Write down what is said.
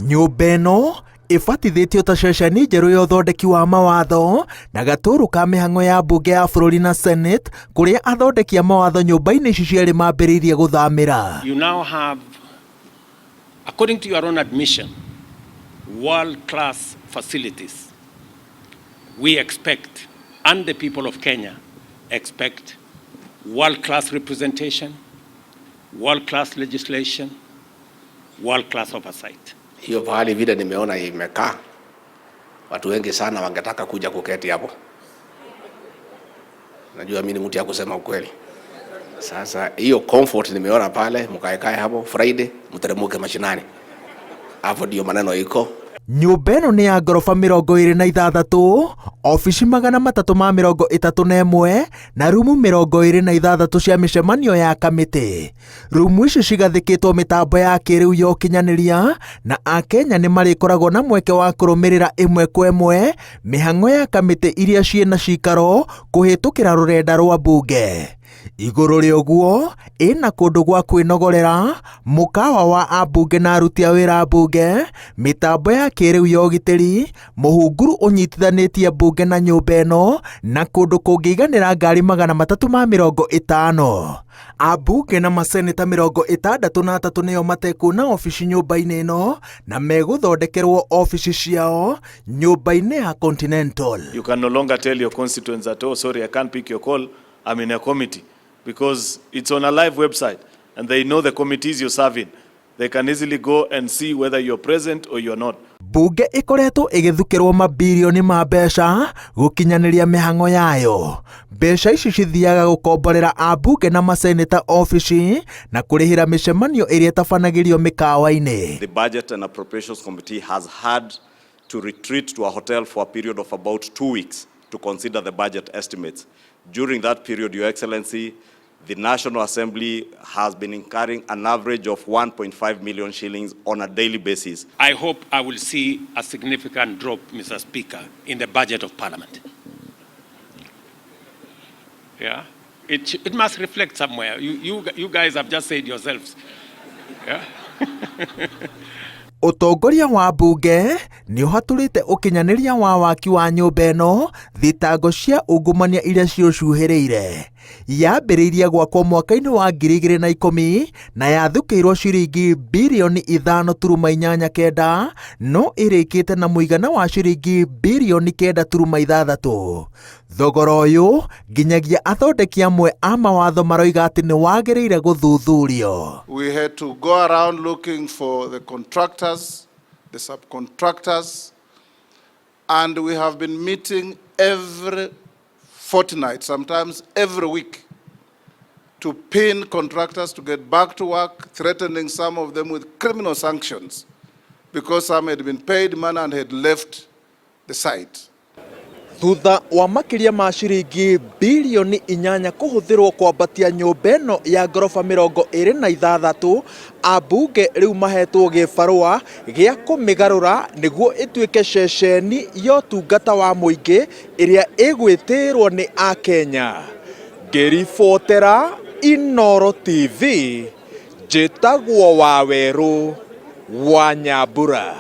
Nyũmba ĩno ibatithĩtio ta ceceni njerũ ya ũthondeki wa mawatho na gatũrũ ka mĩhang'o ya Ambunge ya bũrũri na Senate kũrĩa athondeki a mawatho nyũmba-inĩ ici cierĩ mambĩrĩirie gũthamĩra. You now have, according to your own admission, world-class facilities. We expect, and the people of Kenya expect, world-class representation, world-class legislation, world-class oversight. Hiyo pahali vile nimeona imekaa, watu wengi sana wangetaka kuja kuketi hapo. Najua mimi ni mtu ya kusema ukweli. Sasa hiyo comfort nimeona pale, mkaekae hapo Friday, mteremuke mashinani. Hapo ndio maneno iko. Nyũmba ĩno nĩ ya ngoroba 26, obici 331 na rumu 26 cia mĩcemanio ya kamĩtĩ. Rumu ici cigathĩkĩtwo mĩtambo ya kĩrĩu ya ũkinyanĩria na Akenya nĩ marĩkoragwo na mweke wa kũrũmĩrĩra ĩmwe kwa ĩmwe mĩhang'o ya kamĩtĩ iria ciĩna cikaro kũhĩtũkĩra rũrenda rwa Ambunge. Igũrũ rĩa ũguo, ĩna kũndũ gwa kwĩnogorera, mũkawa wa Ambunge na aruti a wĩra Ambunge, mĩtambo ya kĩrĩu ya ũgitĩri, mũhunguru ũnyitithanĩtie Ambunge na nyũmba ĩno, na kũndũ kũngĩiganĩra ngari 350. Ambunge na maseneta 63 nĩo matekuona obici nyũmba-inĩ ĩno na megũthondekerwo obici ciao nyũmba-inĩ ya Continental. You can no longer tell your constituents that, oh, sorry, I can't pick your call, I'm in a committee, because it's on a live website and they know the committees you're serving. They can easily go and see whether you're present or you're not. Bunge ĩkoretwo ĩgĩthukĩrwo mabilioni ma mbeca gũkinyanĩria mĩhang'o yayo. Mbeca ici cithiaga gũkomborera Ambunge na maseneta ofici na kũrĩhĩra mĩcemanio ĩrĩa ĩtabanagĩrio mĩkawa-inĩ. The Budget and Appropriations Committee has had to retreat to a hotel for a period of about 2 weeks to consider the budget estimates. During that period, Your Excellency, the National Assembly has been incurring an average of 1.5 million shillings on a daily basis. I hope I will see a significant drop, Mr. Speaker, in the budget of Parliament. Yeah, it must reflect somewhere. You guys have just said yourselves. Yeah. Ũtongoria wa Ambunge nĩ ũhatũrĩte ũkinyanĩria wa waki wa nyũmba ĩno, thitango cia ungumania iria ciũcuhĩrĩire. Yambĩrĩirie gwakwo mwaka-inĩ wa 2010 na yathukĩirwo ciringi bilioni 5.89 no ĩrĩkĩte na mũigana wa ciringi bilioni 9.6. Thogora ũyũ nginyagia athondeki amwe a mawatho maroiga atĩ nĩ wagĩrĩire gũthuthurio. We had to go around looking for the contractors, the subcontractors, and we have been meeting every fortnight, sometimes every week, to pin contractors to get back to work, threatening some of them with criminal sanctions because some had been paid money and had left the site. Thutha wa makĩria ma ciringi bilioni 8 kũhũthĩrwo kwambatia nyũmba ĩno ya ngoroba 26, Ambunge rĩu mahetwo gĩbarũa gĩa kũmĩgarũra nĩguo ĩtuĩke ceceni ya ũtungata wa mũingĩ ĩrĩa ĩgwĩtĩrwo nĩ Akenya. Ngĩribotera Inooro TV, njĩtagwo Wawerũ wa Nyambura.